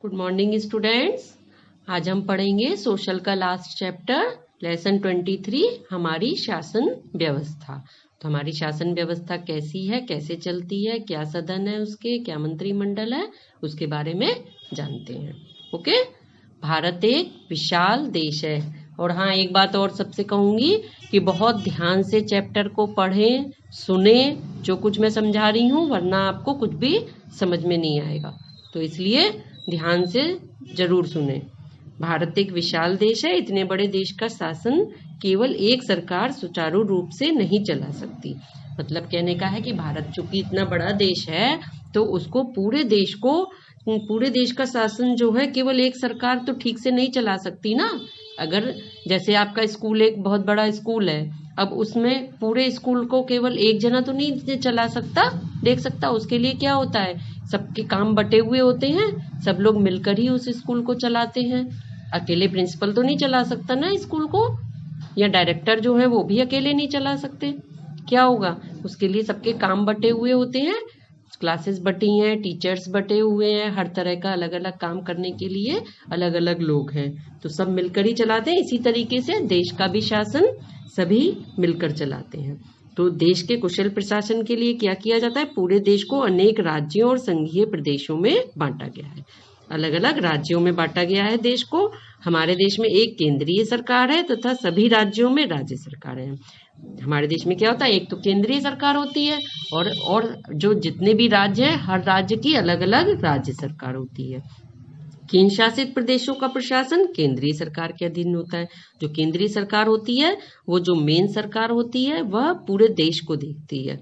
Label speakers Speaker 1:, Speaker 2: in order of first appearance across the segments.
Speaker 1: Good morning students. आज हम पढ़ेंगे सोशल का लास्ट चैप्टर लेसन 23 हमारी शासन व्यवस्था। तो हमारी शासन व्यवस्था कैसी है, कैसे चलती है, क्या सदन है उसके, क्या मंत्रिमंडल है, उसके बारे में जानते हैं। ओके। भारत एक विशाल देश है। और हाँ, एक बात और सबसे कहूंगी कि बहुत ध्यान से चैप्टर को पढ़ें, सुने जो कुछ मैं समझा रही हूँ, वरना आपको कुछ भी समझ में नहीं आएगा। तो इसलिए ध्यान से जरूर सुने। भारत एक विशाल देश है। इतने बड़े देश का शासन केवल एक सरकार सुचारू रूप से नहीं चला सकती। मतलब कहने का है कि भारत चूंकि इतना बड़ा देश है तो उसको पूरे देश का शासन जो है केवल एक सरकार तो ठीक से नहीं चला सकती ना। अगर जैसे आपका स्कूल एक बहुत बड़ा स्कूल है, अब उसमें पूरे स्कूल को केवल एक जना तो नहीं चला सकता, देख सकता। उसके लिए क्या होता है, सबके काम बटे हुए होते हैं, सब लोग मिलकर ही उस स्कूल को चलाते हैं। अकेले प्रिंसिपल तो नहीं चला सकता ना स्कूल को, या डायरेक्टर जो है वो भी अकेले नहीं चला सकते। क्या होगा, उसके लिए सबके काम बटे हुए होते हैं, क्लासेस बटी हैं, टीचर्स बटे हुए हैं, हर तरह का अलग अलग काम करने के लिए अलग अलग लोग हैं, तो सब मिलकर ही चलाते हैं। इसी तरीके से देश का भी शासन सभी मिलकर चलाते हैं। तो देश के कुशल प्रशासन के लिए क्या किया जाता है, पूरे देश को अनेक राज्यों और संघीय प्रदेशों में बांटा गया है। अलग अलग राज्यों में बांटा गया है देश को। हमारे देश में एक केंद्रीय सरकार है तथा सभी राज्यों में राज्य सरकारें हैं। हमारे देश में क्या होता है, एक तो केंद्रीय सरकार होती है और जो जितने भी राज्य हैं, हर राज्य की अलग अलग राज्य सरकार होती है। केंद्र शासित प्रदेशों का प्रशासन केंद्रीय सरकार के अधीन होता है। जो केंद्रीय सरकार होती है, वो जो मेन सरकार होती है, वह पूरे देश को देखती है,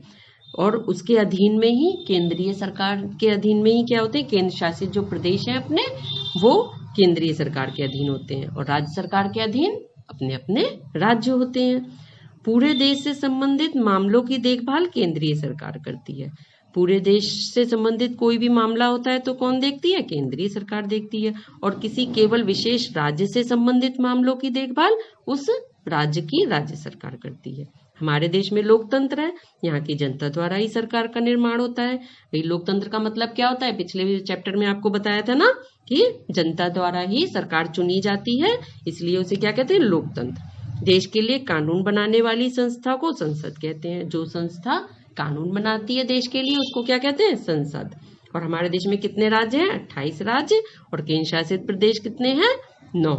Speaker 1: और उसके अधीन में ही केंद्रीय सरकार के अधीन में ही क्या होते हैं, केंद्र शासित जो प्रदेश हैं अपने, वो केंद्रीय सरकार के अधीन होते हैं, और राज्य सरकार के अधीन अपने अपने राज्य होते हैं। पूरे देश से संबंधित मामलों की देखभाल केंद्रीय सरकार करती है। पूरे देश से संबंधित कोई भी मामला होता है तो कौन देखती है, केंद्रीय सरकार देखती है। और किसी केवल विशेष राज्य से संबंधित मामलों की देखभाल उस राज्य की राज्य सरकार करती है। हमारे देश में लोकतंत्र है, यहाँ की जनता द्वारा ही सरकार का निर्माण होता है। भाई लोकतंत्र का मतलब क्या होता है, पिछले चैप्टर में आपको बताया था ना कि जनता द्वारा ही सरकार चुनी जाती है, इसलिए उसे क्या कहते हैं, लोकतंत्र। देश के लिए कानून बनाने वाली संस्था को संसद कहते हैं। जो संस्था कानून बनाती है देश के लिए उसको क्या कहते हैं, संसद। और हमारे देश में कितने राज्य हैं, 28 राज्य, और केंद्र शासित प्रदेश कितने हैं, 9।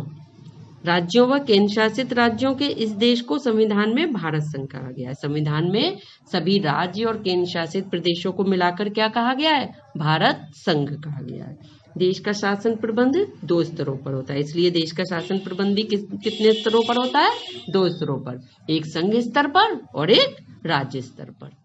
Speaker 1: राज्यों व केंद्र शासित राज्यों के इस देश को संविधान में भारत संघ कहा गया है। संविधान में सभी राज्य और केंद्र शासित प्रदेशों को मिलाकर क्या कहा गया है, भारत संघ कहा गया है। देश का शासन प्रबंध 2 स्तरों पर होता है, इसलिए देश का शासन प्रबंध भी कितने स्तरों पर होता है, 2 स्तरों पर, एक संघ स्तर पर और एक राज्य स्तर पर।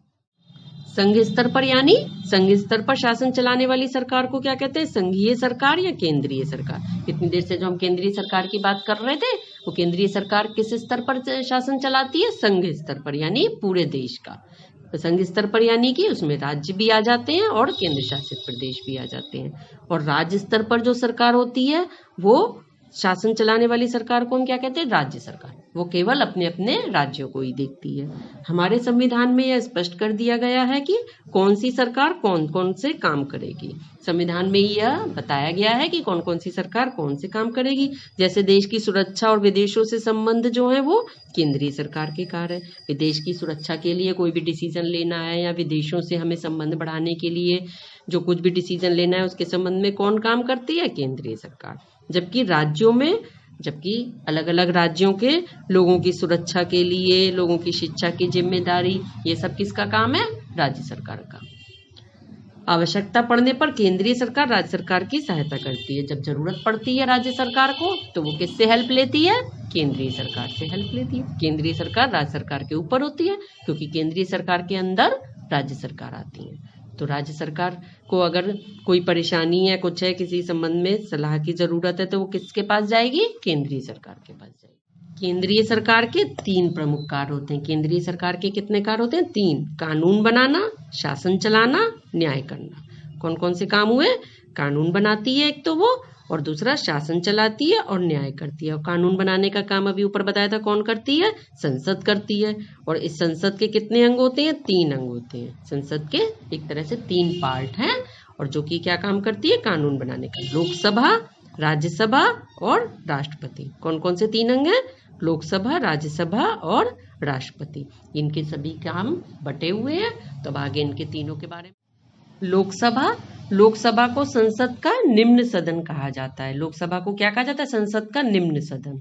Speaker 1: संघ स्तर पर यानी संघ स्तर पर शासन चलाने वाली सरकार को क्या कहते हैं, संघीय सरकार या केंद्रीय सरकार। इतनी देर से जो हम केंद्रीय सरकार की बात कर रहे थे, वो केंद्रीय सरकार किस स्तर पर शासन चलाती है, संघ स्तर पर, यानी पूरे देश का। तो संघ स्तर पर यानी कि उसमें राज्य भी आ जाते हैं और केंद्र शासित प्रदेश भी आ जाते हैं। और राज्य स्तर पर जो सरकार होती है, वो शासन चलाने वाली सरकार को हम क्या कहते हैं, राज्य सरकार। वो केवल अपने अपने राज्यों को ही देखती है। हमारे संविधान में यह स्पष्ट कर दिया गया है कि कौन सी सरकार कौन कौन से काम करेगी। संविधान में यह बताया गया है कि कौन कौन सी सरकार कौन से काम करेगी। जैसे देश की सुरक्षा और विदेशों से संबंध जो है वो केंद्रीय सरकार के कार्य है। विदेश की सुरक्षा के लिए कोई भी डिसीजन लेना है, या विदेशों से हमें संबंध बढ़ाने के लिए जो कुछ भी डिसीजन लेना है, उसके संबंध में कौन काम करती है, केंद्रीय सरकार। जबकि अलग अलग राज्यों के लोगों की सुरक्षा के लिए, लोगों की शिक्षा की जिम्मेदारी, ये सब किसका काम है, राज्य सरकार का। आवश्यकता पड़ने पर केंद्रीय सरकार राज्य सरकार की सहायता करती है। जब जरूरत पड़ती है राज्य सरकार को तो वो किससे हेल्प लेती है, केंद्रीय सरकार से हेल्प लेती है। केंद्रीय सरकार राज्य सरकार के ऊपर होती है, क्योंकि केंद्रीय सरकार के अंदर राज्य सरकार आती है। तो राज्य सरकार को अगर कोई परेशानी है, कुछ है, किसी संबंध में सलाह की जरूरत है, तो वो किसके पास जाएगी, केंद्रीय सरकार के पास जाएगी। केंद्रीय सरकार के 3 प्रमुख कार्य होते हैं। केंद्रीय सरकार के कितने कार्य होते हैं, 3। कानून बनाना, शासन चलाना, न्याय करना। कौन कौन से काम हुए, कानून बनाती है एक तो वो, और दूसरा शासन चलाती है और न्याय करती है। और कानून बनाने का काम अभी ऊपर बताया था कौन करती है, संसद करती है। और इस संसद के कितने अंग होते हैं, 3 अंग होते हैं। संसद के एक तरह से 3 पार्ट हैं, और जो कि क्या काम करती है, कानून बनाने का। लोकसभा, राज्यसभा और राष्ट्रपति। कौन कौन से 3 अंग हैं? लोकसभा, राज्यसभा और राष्ट्रपति। इनके सभी काम बटे हुए हैं। तो अब आगे इनके तीनों के बारे में। लोकसभा, लोकसभा को संसद का निम्न सदन कहा जाता है। लोकसभा को क्या कहा जाता है? संसद का निम्न सदन।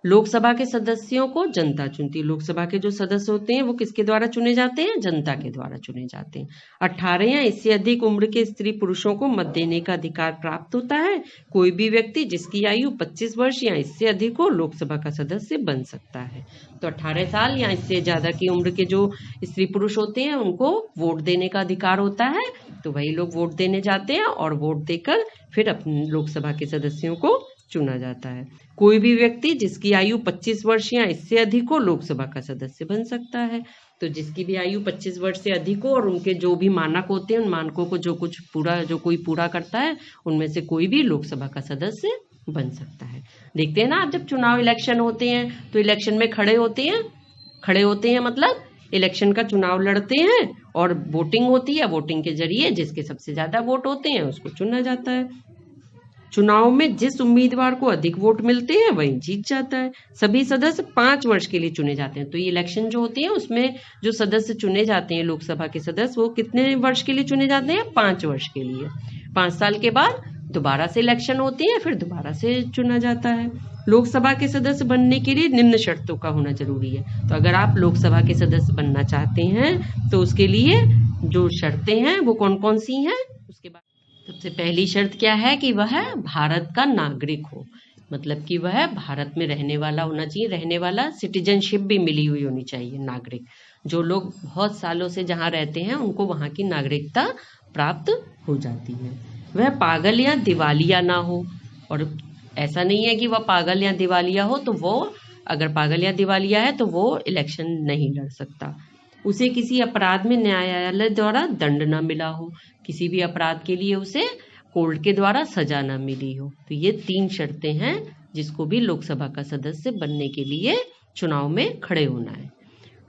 Speaker 1: लोकसभा के सदस्यों को जनता चुनती है। लोकसभा के जो सदस्य होते हैं वो किसके द्वारा चुने जाते हैं? जनता के द्वारा चुने जाते हैं। 18 या इससे अधिक उम्र के स्त्री पुरुषों को मत देने का अधिकार प्राप्त होता है। कोई भी व्यक्ति जिसकी आयु 25 वर्ष या इससे अधिक हो लोकसभा का सदस्य बन सकता है। तो 18 साल या इससे ज्यादा की उम्र के जो स्त्री पुरुष होते हैं उनको वोट देने का अधिकार होता है। तो वही लोग वोट देने जाते हैं और वोट देकर फिर अपने लोकसभा के सदस्यों को चुना जाता है। कोई भी व्यक्ति जिसकी आयु 25 वर्ष या इससे अधिक हो लोकसभा का सदस्य बन सकता है। तो जिसकी भी आयु 25 वर्ष से अधिक हो और उनके जो भी मानक होते हैं उन मानकों को जो कोई पूरा करता है उनमें से कोई भी लोकसभा का सदस्य बन सकता है। देखते हैं ना, आप जब चुनाव इलेक्शन होते हैं तो इलेक्शन में खड़े होते हैं मतलब इलेक्शन का चुनाव लड़ते हैं और वोटिंग होती है। वोटिंग के जरिए जिसके सबसे ज्यादा वोट होते हैं उसको चुना जाता है। चुनाव में जिस उम्मीदवार को अधिक वोट मिलते हैं वही जीत जाता है। सभी सदस्य 5 वर्ष के लिए चुने जाते हैं। तो ये इलेक्शन जो होती है उसमें जो सदस्य चुने जाते हैं लोकसभा के सदस्य वो कितने वर्ष के लिए चुने जाते हैं? 5 वर्ष के लिए। 5 साल के बाद दोबारा से इलेक्शन होती है, फिर दोबारा से चुना जाता है। लोकसभा के सदस्य बनने के लिए निम्न शर्तों का होना जरूरी है। तो अगर आप लोकसभा के सदस्य बनना चाहते हैं तो उसके लिए जो शर्तें हैं वो कौन कौन सी हैं? उसके बाद सबसे पहली शर्त क्या है कि वह भारत का नागरिक हो, मतलब कि वह भारत में रहने वाला होना चाहिए। रहने वाला, सिटीजनशिप भी मिली हुई होनी चाहिए। नागरिक, जो लोग बहुत सालों से जहाँ रहते हैं उनको वहाँ की नागरिकता प्राप्त हो जाती है। वह पागल या दिवालिया ना हो, और ऐसा नहीं है कि वह पागल या दिवालिया हो तो वो, अगर पागल या दिवालिया है तो वो इलेक्शन नहीं लड़ सकता। उसे किसी अपराध में न्यायालय द्वारा दंड न मिला हो, किसी भी अपराध के लिए उसे कोर्ट के द्वारा सजा न मिली हो। तो ये 3 शर्तें हैं जिसको भी लोकसभा का सदस्य बनने के लिए चुनाव में खड़े होना है।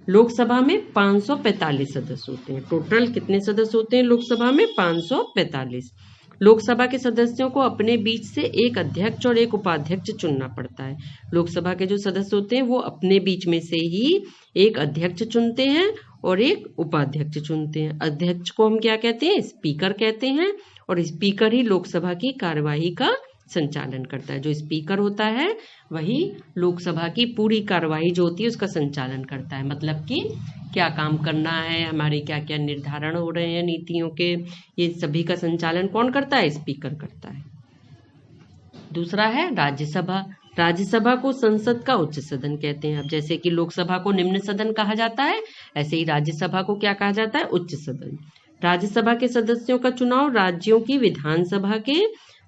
Speaker 1: लोकसभा में 545 सदस्य होते हैं। टोटल कितने सदस्य होते हैं लोकसभा में? 545। लोकसभा के सदस्यों को अपने बीच से एक अध्यक्ष और एक उपाध्यक्ष चुनना पड़ता है। लोकसभा के जो सदस्य होते हैं वो अपने बीच में से ही एक अध्यक्ष चुनते हैं और एक उपाध्यक्ष चुनते हैं। अध्यक्ष को हम क्या कहते हैं? स्पीकर कहते हैं। और स्पीकर ही लोकसभा की कार्यवाही का संचालन करता है। जो स्पीकर होता है वही लोकसभा की पूरी कार्यवाही जो होती है उसका संचालन करता है। मतलब कि क्या काम करना है, हमारे क्या क्या निर्धारण हो रहे हैं नीतियों के, ये सभी का संचालन कौन करता है? स्पीकर करता है। दूसरा है राज्यसभा। राज्यसभा को संसद का उच्च सदन कहते हैं। अब जैसे कि लोकसभा को निम्न सदन कहा जाता है, ऐसे ही राज्यसभा को क्या कहा जाता है? उच्च सदन। राज्यसभा के सदस्यों का चुनाव राज्यों की विधानसभा के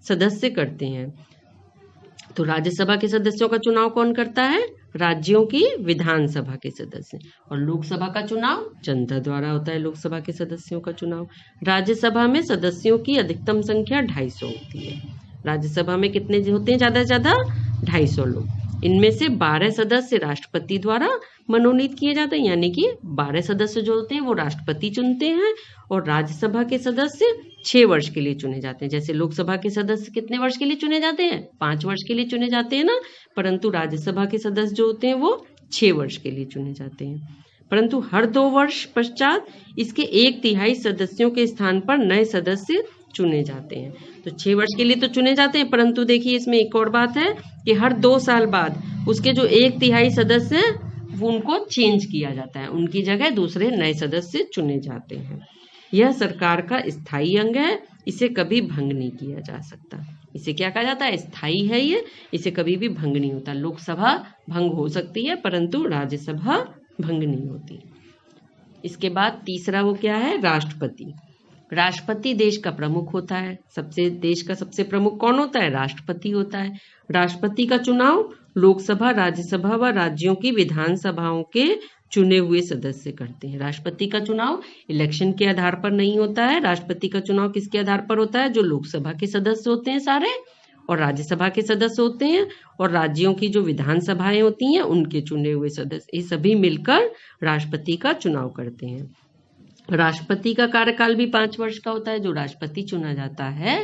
Speaker 1: सदस्य करते हैं। तो राज्यसभा के सदस्यों का चुनाव कौन करता है? राज्यों की विधानसभा के सदस्य। और लोकसभा का चुनाव जनता द्वारा होता है। लोकसभा के सदस्यों का चुनाव। राज्यसभा में सदस्यों की अधिकतम संख्या 250 होती है। राज्यसभा में कितने होते हैं? ज्यादा से ज्यादा 250 लोग। इनमें से 12 सदस्य राष्ट्रपति द्वारा मनोनीत किए जाते हैं, यानी कि 12 सदस्य जो होते हैं वो राष्ट्रपति चुनते हैं। और राज्यसभा के सदस्य 6 वर्ष के लिए चुने जाते हैं। जैसे लोकसभा के सदस्य कितने वर्ष के लिए चुने जाते हैं? 5 वर्ष के लिए चुने जाते हैं ना, परंतु राज्यसभा के सदस्य जो होते हैं वो 6 वर्ष के लिए चुने जाते हैं। परंतु हर 2 वर्ष पश्चात इसके 1/3 सदस्यों के स्थान पर नए सदस्य चुने जाते हैं। तो 6 वर्ष के लिए तो चुने जाते हैं, परंतु देखिए इसमें एक और बात है कि हर 2 साल बाद उसके जो 1/3 सदस्य हैं वो उनको चेंज किया जाता है, उनकी जगह दूसरे नए सदस्य चुने जाते हैं। यह सरकार का स्थायी अंग है, इसे कभी भंग नहीं किया जा सकता। इसे क्या कहा जाता है? स्थायी है ये, इसे कभी भी भंग नहीं होता। लोकसभा भंग हो सकती है परंतु राज्यसभा भंग नहीं होती। इसके बाद तीसरा वो क्या है? राष्ट्रपति। राष्ट्रपति देश का प्रमुख होता है। देश का सबसे प्रमुख कौन होता है? राष्ट्रपति होता है। राष्ट्रपति का चुनाव लोकसभा, राज्यसभा व राज्यों की विधानसभाओं के चुने हुए सदस्य करते हैं। राष्ट्रपति का चुनाव इलेक्शन के आधार पर नहीं होता है। राष्ट्रपति का चुनाव किसके आधार पर होता है? जो लोकसभा के सदस्य होते हैं सारे, और राज्यसभा के सदस्य होते हैं, और राज्यों की जो विधानसभाएं होती हैं उनके चुने हुए सदस्य, ये सभी मिलकर राष्ट्रपति का चुनाव करते हैं। राष्ट्रपति का कार्यकाल भी 5 वर्ष का होता है। जो राष्ट्रपति चुना जाता है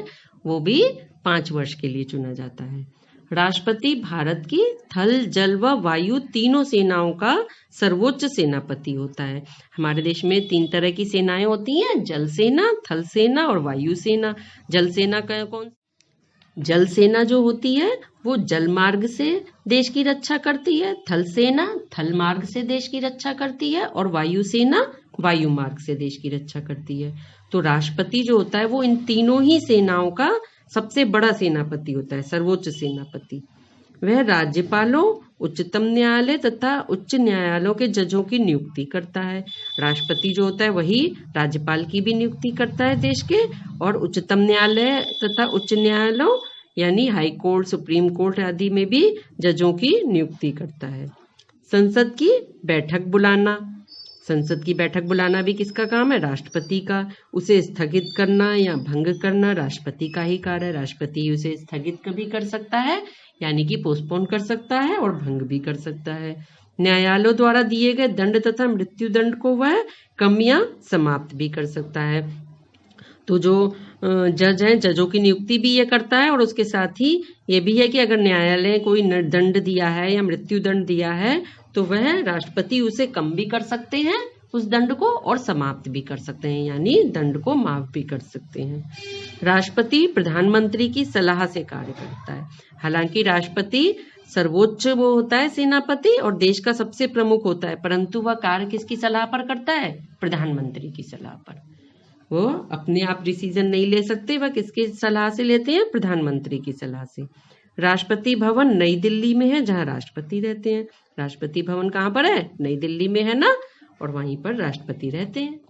Speaker 1: वो भी 5 वर्ष के लिए चुना जाता है। राष्ट्रपति भारत की थल, जल व वायु तीनों सेनाओं का सर्वोच्च सेनापति होता है। हमारे देश में 3 तरह की सेनाएं होती हैं, जल सेना, थल सेना और वायु सेना। जल सेना का कौन? जल सेना जो होती है वो जल मार्ग से देश की रक्षा करती है, थल सेना थल मार्ग से देश की रक्षा करती है और वायु सेना वायु मार्ग से देश की रक्षा करती है। तो राष्ट्रपति जो होता है वो इन तीनों ही सेनाओं का सबसे बड़ा सेनापति होता है, सर्वोच्च सेनापति। वह राज्यपालों, उच्चतम न्यायालय तथा उच्च न्यायालयों के जजों की नियुक्ति करता है। राष्ट्रपति जो होता है वही राज्यपाल की भी नियुक्ति करता है देश के, और उच्चतम न्यायालय तथा उच्च न्यायालयों यानी हाई कोर्ट, सुप्रीम कोर्ट आदि में भी जजों की नियुक्ति करता है। संसद की बैठक बुलाना। संसद की बैठक बुलाना भी किसका काम है? राष्ट्रपति का। उसे स्थगित करना या भंग करना राष्ट्रपति का ही कार्य है। राष्ट्रपति उसे स्थगित कभी कर सकता है यानी कि पोस्टपोन कर सकता है और भंग भी कर सकता है। न्यायालयों द्वारा दिए गए दंड तथा मृत्यु दंड को वह कम या समाप्त भी कर सकता है। तो जो जज हैं, जजों की नियुक्ति भी ये करता है और उसके साथ ही ये भी है कि अगर न्यायालय कोई दंड दिया है या मृत्यु दंड दिया है तो वह राष्ट्रपति उसे कम भी कर सकते हैं उस दंड को और समाप्त भी कर सकते हैं यानी दंड को माफ भी कर सकते हैं। राष्ट्रपति प्रधानमंत्री की सलाह से कार्य करता है। हालांकि राष्ट्रपति सर्वोच्च वो होता है सेनापति और देश का सबसे प्रमुख होता है, परंतु वह कार्य किसकी सलाह पर करता है? प्रधानमंत्री की सलाह पर। वो अपने आप डिसीजन नहीं ले सकते, वह किसकी सलाह से लेते हैं? प्रधानमंत्री की सलाह से। राष्ट्रपति भवन नई दिल्ली में है जहां राष्ट्रपति रहते हैं। राष्ट्रपति भवन कहाँ पर है? नई दिल्ली में है ना, और वहीं पर राष्ट्रपति रहते हैं।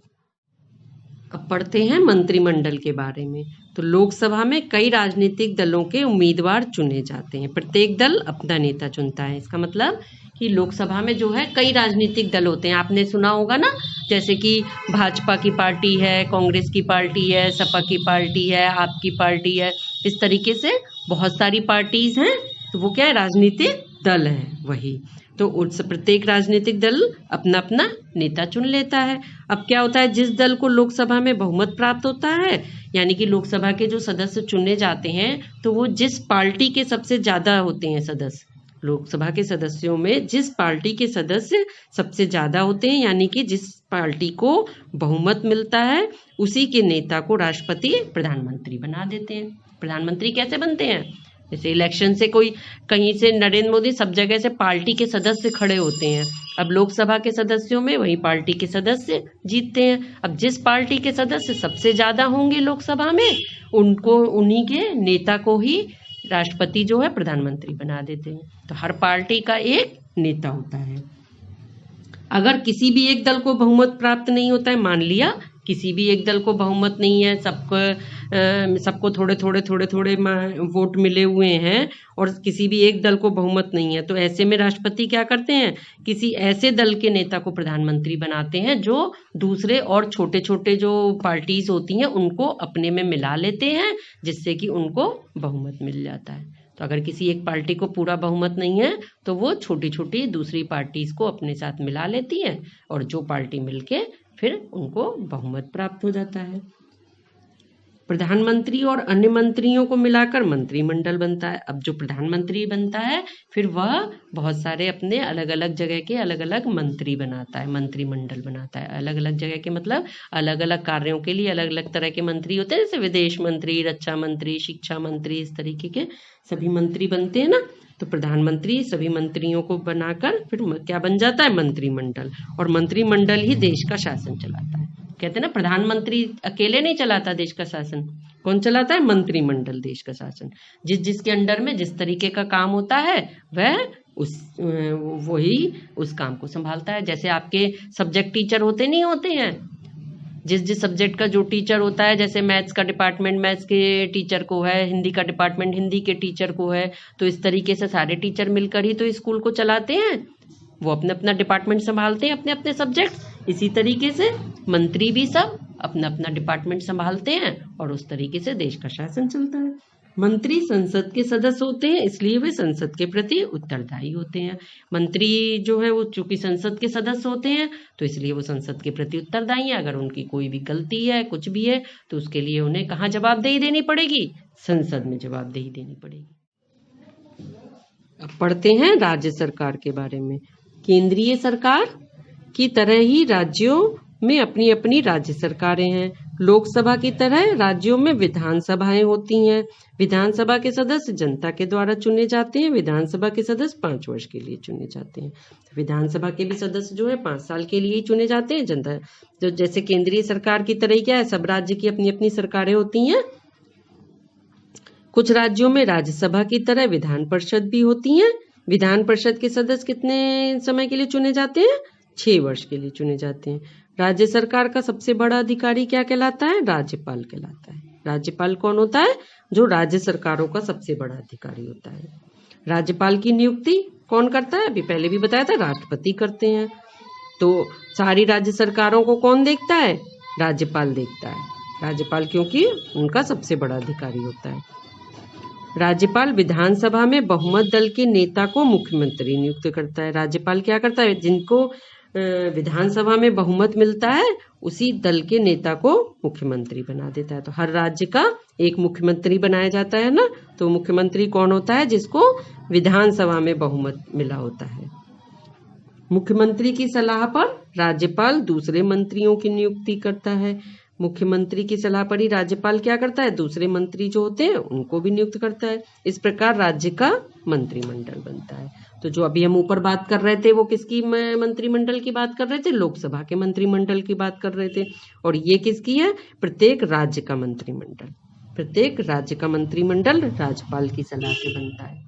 Speaker 1: अब पढ़ते हैं मंत्रिमंडल के बारे में। तो लोकसभा में कई राजनीतिक दलों के उम्मीदवार चुने जाते हैं। प्रत्येक दल अपना नेता चुनता है। इसका मतलब कि लोकसभा में जो है कई राजनीतिक दल होते हैं। आपने सुना होगा ना, जैसे कि भाजपा की पार्टी है, कांग्रेस की पार्टी है, सपा की पार्टी है, आपकी पार्टी है। इस तरीके से बहुत सारी पार्टीज हैं। तो वो क्या है? राजनीतिक दल है वही। तो उस प्रत्येक राजनीतिक दल अपना अपना नेता चुन लेता है। अब क्या होता है? जिस दल को लोकसभा में बहुमत प्राप्त होता है यानी कि लोकसभा के जो सदस्य चुने जाते हैं तो वो जिस पार्टी के सबसे ज्यादा होते हैं सदस्य, लोकसभा के सदस्यों में जिस पार्टी के सदस्य सबसे ज्यादा होते हैं यानी कि जिस पार्टी को बहुमत मिलता है उसी के नेता को राष्ट्रपति प्रधानमंत्री बना देते हैं। प्रधानमंत्री कैसे बनते हैं? जैसे इलेक्शन से कोई कहीं से नरेंद्र मोदी, सब जगह से पार्टी के सदस्य खड़े होते हैं। अब लोकसभा के सदस्यों में वही पार्टी के सदस्य जीतते हैं। अब जिस पार्टी के सदस्य सबसे ज्यादा होंगे लोकसभा में उनको, उन्हीं के नेता को ही राष्ट्रपति जो है प्रधानमंत्री बना देते हैं। तो हर पार्टी का एक नेता होता है। अगर किसी भी एक दल को बहुमत प्राप्त नहीं होता है, मान लिया किसी भी एक दल को बहुमत नहीं है, सबको थोड़े वोट मिले हुए हैं और किसी भी एक दल को बहुमत नहीं है, तो ऐसे में राष्ट्रपति क्या करते हैं? किसी ऐसे दल के नेता को प्रधानमंत्री बनाते हैं जो दूसरे और छोटे छोटे जो पार्टीज होती हैं उनको अपने में मिला लेते हैं, जिससे कि उनको बहुमत मिल जाता है। तो अगर किसी एक पार्टी को पूरा बहुमत नहीं है तो वो छोटी छोटी दूसरी पार्टीज को अपने साथ मिला लेती है और जो पार्टी मिलके फिर उनको बहुमत प्राप्त हो जाता है। प्रधानमंत्री और अन्य मंत्रियों को मिलाकर मंत्रिमंडल बनता है। अब जो प्रधानमंत्री बनता है फिर वह बहुत सारे अपने अलग अलग जगह के अलग अलग मंत्री बनाता है, मंत्रिमंडल बनाता है। अलग अलग जगह के मतलब अलग अलग कार्यों के लिए अलग अलग तरह के मंत्री होते हैं, जैसे विदेश मंत्री, रक्षा मंत्री, शिक्षा मंत्री, इस तरीके के सभी मंत्री बनते हैं ना। तो प्रधानमंत्री सभी मंत्रियों को बनाकर फिर क्या बन जाता है? मंत्रिमंडल। और मंत्रिमंडल ही देश का शासन चलाता है। कहते हैं ना, प्रधानमंत्री अकेले नहीं चलाता देश का शासन, कौन चलाता है? मंत्रिमंडल देश का शासन। जिसके अंडर में जिस तरीके का काम होता है वह वही उस काम को संभालता है। जैसे आपके सब्जेक्ट टीचर होते नहीं होते हैं, जिस सब्जेक्ट का जो टीचर होता है, जैसे मैथ्स का डिपार्टमेंट मैथ्स के टीचर को है, हिंदी का डिपार्टमेंट हिंदी के टीचर को है, तो इस तरीके से सारे टीचर मिलकर ही तो स्कूल को चलाते हैं। वो अपना अपना डिपार्टमेंट संभालते हैं, अपने अपने सब्जेक्ट। इसी तरीके से मंत्री भी सब अपना अपना डिपार्टमेंट संभालते हैं और उस तरीके से देश का शासन चलता है। मंत्री संसद के सदस्य होते हैं, इसलिए वे संसद के प्रति उत्तरदायी होते हैं। मंत्री जो है वो चूंकि संसद के सदस्य होते हैं तो इसलिए वो संसद के प्रति उत्तरदायी है। अगर उनकी कोई भी गलती है, कुछ भी है, तो उसके लिए उन्हें कहाँ जवाबदेही देनी पड़ेगी? संसद में जवाबदेही देनी पड़ेगी। अब पढ़ते हैं राज्य सरकार के बारे में। केंद्रीय सरकार की तरह ही राज्यों में अपनी अपनी राज्य सरकारें हैं। लोकसभा की तरह राज्यों में विधानसभाएं होती हैं। विधानसभा के सदस्य जनता के द्वारा चुने जाते हैं। विधानसभा के सदस्य 5 वर्ष के लिए चुने जाते हैं। विधानसभा के भी सदस्य जो है 5 साल के लिए ही चुने जाते हैं। जनता जो जैसे केंद्रीय सरकार की तरह क्या है, सब राज्य की अपनी अपनी सरकारें होती हैं। कुछ राज्यों में राज्यसभा की तरह विधान परिषद भी होती हैं। विधान परिषद के सदस्य कितने समय के लिए चुने जाते हैं? 6 वर्ष के लिए चुने जाते हैं। राज्य सरकार का सबसे बड़ा अधिकारी क्या कहलाता है? राज्यपाल कहलाता है। राज्यपाल कौन होता है? जो राज्य सरकारों का सबसे बड़ा अधिकारी होता है। राज्यपाल की नियुक्ति कौन करता है? अभी पहले भी बताया था, राष्ट्रपति करते हैं। तो सारी राज्य सरकारों को कौन देखता है? राज्यपाल देखता है। राज्यपाल क्योंकि उनका सबसे बड़ा अधिकारी होता है। राज्यपाल विधानसभा में बहुमत दल के नेता को मुख्यमंत्री नियुक्त करता है। राज्यपाल क्या करता है? जिनको विधानसभा में बहुमत मिलता है उसी दल के नेता को मुख्यमंत्री बना देता है। तो हर राज्य का एक मुख्यमंत्री बनाया जाता है ना। तो मुख्यमंत्री कौन होता है? जिसको विधानसभा में बहुमत मिला होता है। मुख्यमंत्री की सलाह पर राज्यपाल दूसरे मंत्रियों की नियुक्ति करता है। मुख्यमंत्री की सलाह पर ही राज्यपाल क्या करता है? दूसरे मंत्री जो होते हैं उनको भी नियुक्त करता है। इस प्रकार राज्य का मंत्रिमंडल बनता है। तो जो अभी हम ऊपर बात कर रहे थे वो किसकी मंत्रिमंडल की बात कर रहे थे? लोकसभा के मंत्रिमंडल की बात कर रहे थे। और ये किसकी है? प्रत्येक राज्य का मंत्रिमंडल। प्रत्येक राज्य का मंत्रिमंडल राज्यपाल की सलाह से बनता है।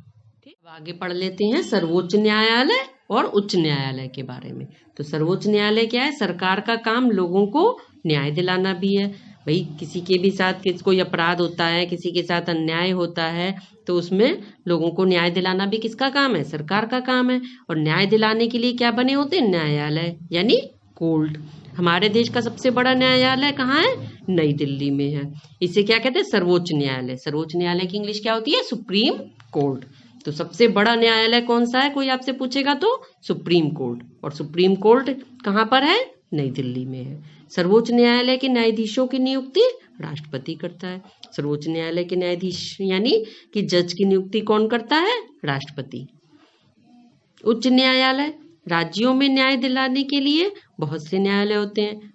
Speaker 1: अब आगे पढ़ लेते हैं सर्वोच्च न्यायालय और उच्च न्यायालय के बारे में। तो सर्वोच्च न्यायालय क्या है? सरकार का काम लोगों को न्याय दिलाना भी है। भाई किसी के भी साथ कोई अपराध होता है, किसी के साथ अन्याय होता है, तो उसमें लोगों को न्याय दिलाना भी किसका काम है? सरकार का काम है। और न्याय दिलाने के लिए क्या बने होते हैं? न्यायालय यानी कोर्ट। हमारे देश का सबसे बड़ा न्यायालय कहाँ है? नई दिल्ली में है। इसे क्या कहते हैं? सर्वोच्च न्यायालय। सर्वोच्च न्यायालय की इंग्लिश क्या होती है? Supreme court. तो सबसे बड़ा न्यायालय कौन सा है? कोई आपसे पूछेगा तो सुप्रीम कोर्ट। और सुप्रीम कोर्ट कहाँ पर है? नई दिल्ली में है। सर्वोच्च न्यायालय के न्यायाधीशों की नियुक्ति राष्ट्रपति करता है। सर्वोच्च न्यायालय के न्यायाधीश यानी कि जज की नियुक्ति कौन करता है? राष्ट्रपति। उच्च न्यायालय राज्यों में न्याय दिलाने के लिए बहुत से न्यायालय होते हैं।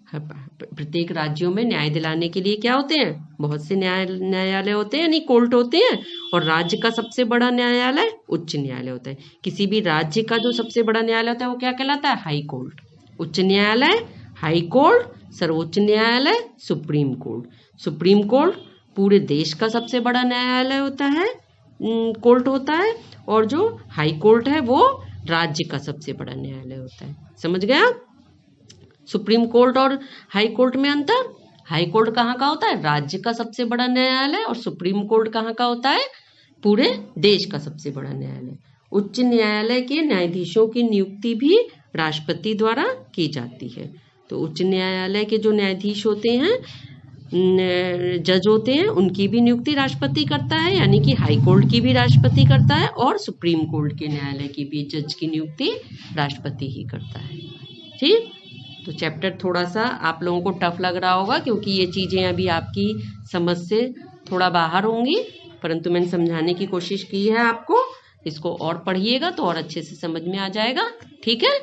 Speaker 1: प्रत्येक राज्यों में न्याय दिलाने के लिए क्या होते हैं? बहुत से न्यायालय होते हैं यानी कोर्ट होते हैं। और राज्य का सबसे बड़ा न्यायालय उच्च न्यायालय होता है। किसी भी राज्य का जो सबसे बड़ा न्यायालय होता है वो क्या कहलाता है? High court. उच्च न्यायालय, हाई कोर्ट, सर्वोच्च न्यायालय, सुप्रीम कोर्ट। सुप्रीम कोर्ट पूरे देश का सबसे बड़ा न्यायालय होता है, कोर्ट होता है। और जो हाई कोर्ट है वो राज्य का सबसे बड़ा न्यायालय होता है। समझ गया? सुप्रीम कोर्ट और हाई कोर्ट में अंतर? हाई कोर्ट कहाँ का होता है? राज्य का सबसे बड़ा न्यायालय। और सुप्रीम कोर्ट कहाँ का होता है? पूरे देश का सबसे बड़ा न्यायालय। उच्च न्यायालय के न्यायाधीशों की नियुक्ति भी राष्ट्रपति द्वारा की जाती है। तो उच्च न्यायालय के जो न्यायाधीश होते हैं, जज होते हैं, उनकी भी नियुक्ति राष्ट्रपति करता है, यानी कि हाई कोर्ट की भी राष्ट्रपति करता है। और सुप्रीम कोर्ट के न्यायालय की भी जज की नियुक्ति राष्ट्रपति ही करता है। ठीक। तो चैप्टर थोड़ा सा आप लोगों को टफ लग रहा होगा क्योंकि ये चीजें अभी आपकी समझ से थोड़ा बाहर होंगी, परंतु मैंने समझाने की कोशिश की है आपको। इसको और पढ़िएगा तो और अच्छे से समझ में आ जाएगा। ठीक है।